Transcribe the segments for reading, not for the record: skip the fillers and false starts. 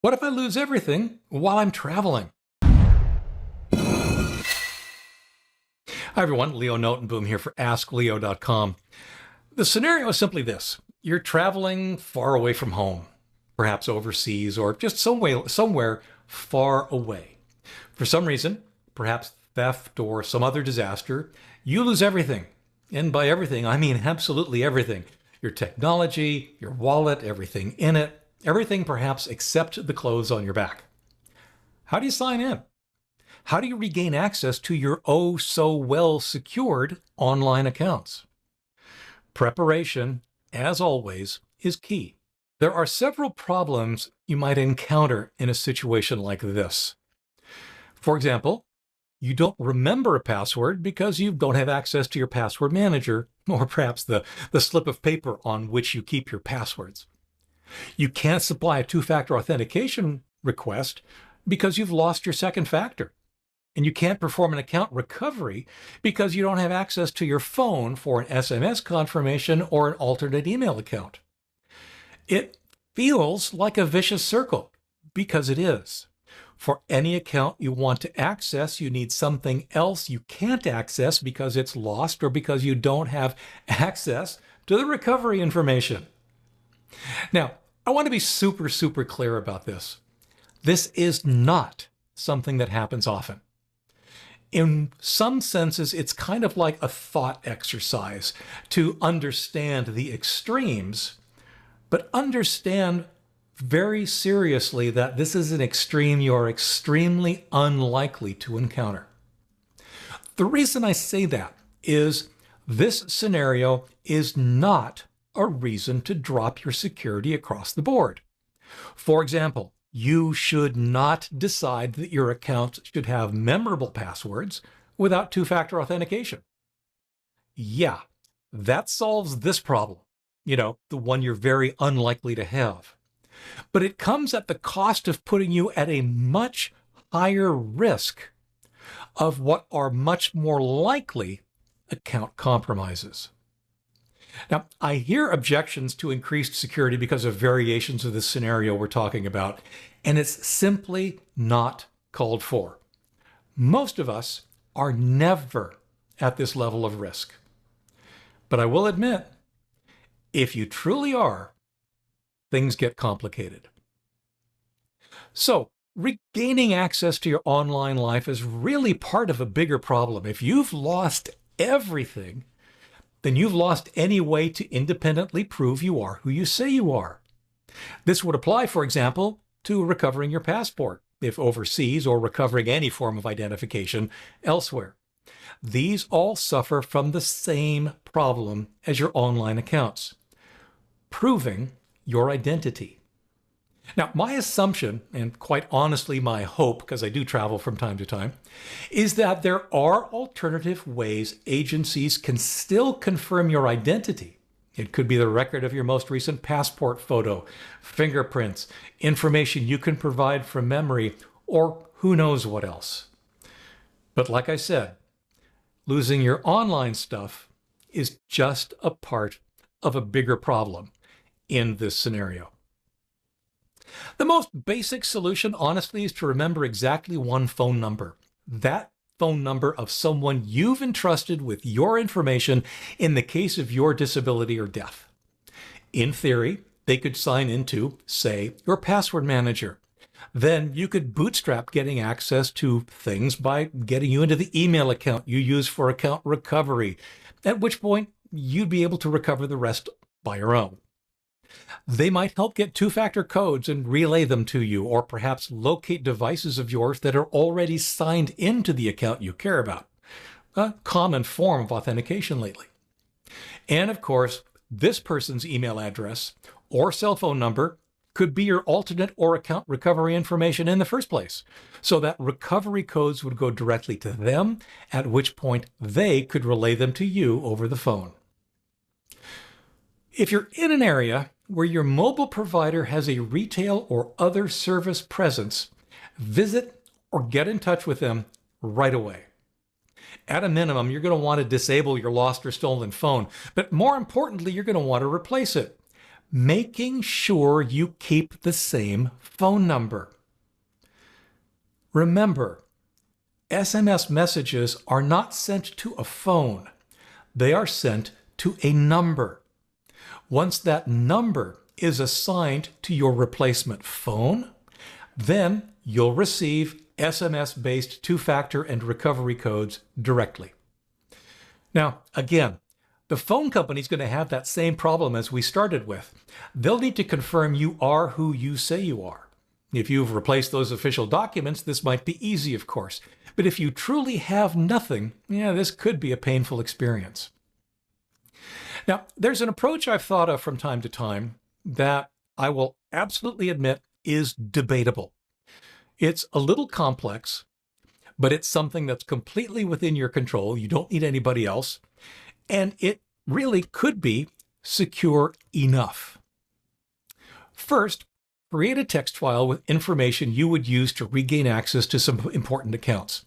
What if I lose everything while I'm traveling? Hi everyone, Leo Notenboom here for askleo.com. The scenario is simply this. You're traveling far away from home, perhaps overseas or just somewhere far away. For some reason, perhaps theft or some other disaster, you lose everything. And by everything, I mean absolutely everything. Your technology, your wallet, everything in it, everything perhaps except the clothes on your back. How do you sign in? How do you regain access to your oh so well secured online accounts? Preparation, as always, is key. There are several problems you might encounter in a situation like this. For example, you don't remember a password because you don't have access to your password manager, or perhaps the slip of paper on which you keep your passwords. You can't supply a two-factor authentication request because you've lost your second factor. And you can't perform an account recovery because you don't have access to your phone for an SMS confirmation or an alternate email account. It feels like a vicious circle because it is. For any account you want to access, you need something else you can't access because it's lost or because you don't have access to the recovery information. Now, I want to be super clear about this. This is not something that happens often. In some senses, it's kind of like a thought exercise to understand the extremes, but understand very seriously that this is an extreme you are extremely unlikely to encounter. The reason I say that is this scenario is not a reason to drop your security across the board. For example, you should not decide that your account should have memorable passwords without two-factor authentication. Yeah, that solves this problem, the one you're very unlikely to have. But it comes at the cost of putting you at a much higher risk of what are much more likely account compromises. Now, I hear objections to increased security because of variations of the scenario we're talking about, and it's simply not called for. Most of us are never at this level of risk. But I will admit, if you truly are, things get complicated. So, regaining access to your online life is really part of a bigger problem. If you've lost everything, then you've lost any way to independently prove you are who you say you are. This would apply, for example, to recovering your passport, if overseas, or recovering any form of identification elsewhere. These all suffer from the same problem as your online accounts: proving your identity. Now, my assumption, and quite honestly my hope, because I do travel from time to time, is that there are alternative ways agencies can still confirm your identity. It could be the record of your most recent passport photo, fingerprints, information you can provide from memory, or who knows what else. But like I said, losing your online stuff is just a part of a bigger problem in this scenario. The most basic solution, honestly, is to remember exactly one phone number. That phone number of someone you've entrusted with your information in the case of your disability or death. In theory, they could sign into, say, your password manager. Then you could bootstrap getting access to things by getting you into the email account you use for account recovery, at which point you'd be able to recover the rest by your own. They might help get two-factor codes and relay them to you, or perhaps locate devices of yours that are already signed into the account you care about, a common form of authentication lately. And of course, this person's email address or cell phone number could be your alternate or account recovery information in the first place, so that recovery codes would go directly to them, at which point they could relay them to you over the phone. If you're in an area where your mobile provider has a retail or other service presence, visit or get in touch with them right away. At a minimum, you're going to want to disable your lost or stolen phone, but more importantly, you're going to want to replace it. making sure you keep the same phone number. Remember, SMS messages are not sent to a phone. They are sent to a number. Once that number is assigned to your replacement phone, then you'll receive SMS-based two-factor and recovery codes directly. Now, again, the phone company is going to have that same problem as we started with. They'll need to confirm you are who you say you are. If you've replaced those official documents, this might be easy, of course. But if you truly have nothing, this could be a painful experience. Now, there's an approach I've thought of from time to time that I will absolutely admit is debatable. It's a little complex, but it's something that's completely within your control. You don't need anybody else. And it really could be secure enough. First, create a text file with information you would use to regain access to some important accounts.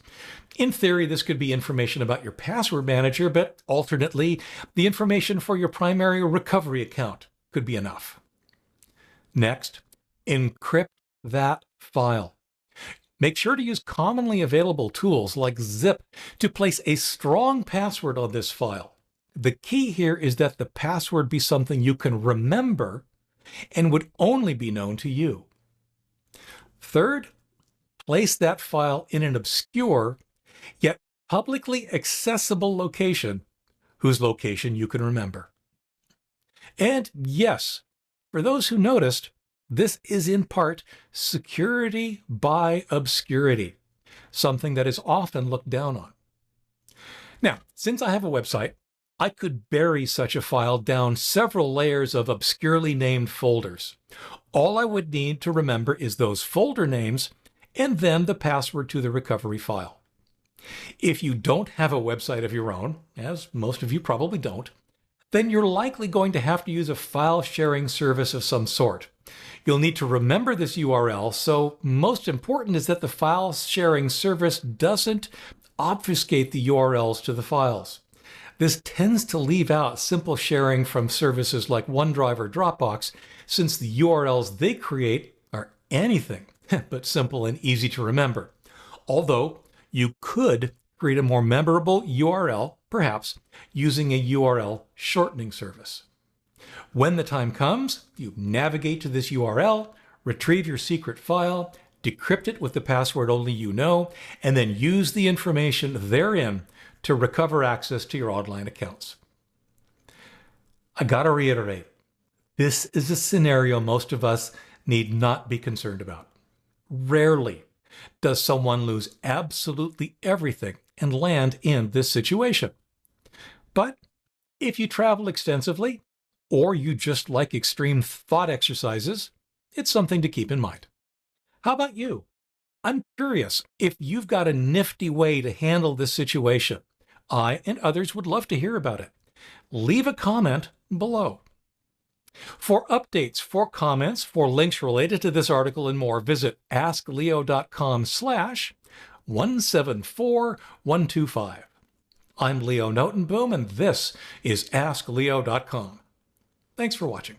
In theory, this could be information about your password manager, but alternately, the information for your primary recovery account could be enough. Next, encrypt that file. Make sure to use commonly available tools like Zip to place a strong password on this file. The key here is that the password be something you can remember and would only be known to you. Third, place that file in an obscure yet publicly accessible location whose location you can remember. And yes, for those who noticed, this is in part security by obscurity, something that is often looked down on. Now, since I have a website, I could bury such a file down several layers of obscurely named folders. All I would need to remember is those folder names and then the password to the recovery file. If you don't have a website of your own, as most of you probably don't, then you're likely going to have to use a file sharing service of some sort. You'll need to remember this URL, so most important is that the file sharing service doesn't obfuscate the URLs to the files. This tends to leave out simple sharing from services like OneDrive or Dropbox, since the URLs they create are anything but simple and easy to remember. Although you could create a more memorable URL, perhaps, using a URL shortening service. When the time comes, you navigate to this URL, retrieve your secret file, decrypt it with the password only you know, and then use the information therein to recover access to your online accounts. I gotta reiterate, this is a scenario most of us need not be concerned about. Rarely does someone lose absolutely everything and land in this situation. But if you travel extensively, or you just like extreme thought exercises, it's something to keep in mind. How about you? I'm curious if you've got a nifty way to handle this situation. I and others would love to hear about it. Leave a comment below. For updates, for comments, for links related to this article and more, visit askleo.com/174125. I'm Leo Notenboom, and this is askleo.com. Thanks for watching.